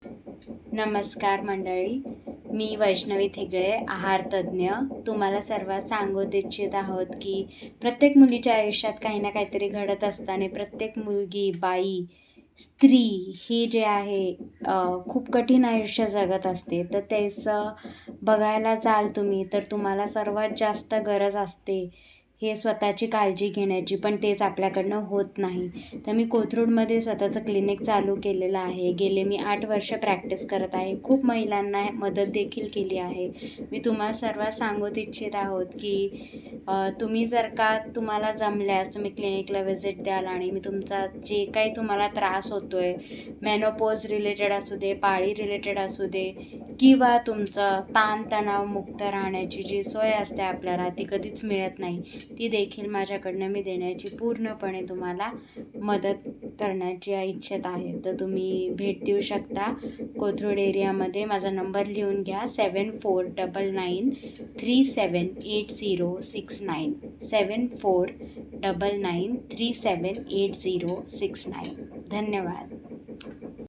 नमस्कार मंडळी, मी वैष्णवी थिगळे, आहार तज्ज्ञ. तुम्हाला सर्वात सांगू इच्छित आहोत की प्रत्येक मुलीच्या आयुष्यात काही ना काहीतरी घडत असतं आणि प्रत्येक मुलगी, बाई, स्त्री ही जे आहे खूप कठीण आयुष्य जगत असते. तर त्याचं बघायला जाल तुम्ही तर तुम्हाला सर्वात जास्त गरज असते हे स्वतःची काळजी घेण्याची, पण तेच आपल्याकडनं होत नाही. तर मी कोथरूडमध्ये स्वतःचं क्लिनिक चालू केलेलं आहे. गेले मी 8 वर्ष प्रॅक्टिस करत आहे. खूप महिलांना मदत देखील केली आहे. मी तुम्हाला सर्वात सांगू इच्छित आहोत की तुम्ही जर का तुम्हाला जमल्यास तुम्ही क्लिनिकला व्हिजिट द्याल आणि मी तुमचा जे काही तुम्हाला त्रास होतो आहे, मेनोपॉज रिलेटेड असू दे, पाळी रिलेटेड असू दे किंवा तुमचं ताणतणावमुक्त राहण्याची जी सोय असते आपल्याला ती कधीच मिळत नाही, ती देखील माझ्याकडनं मी देण्याची पूर्णपणे तुम्हाला मदत करण्याची इच्छित आहे. तर तुम्ही भेट देऊ शकता कोथरूड एरियामध्ये. माझा नंबर लिहून घ्या 7499378069 7499378069. धन्यवाद.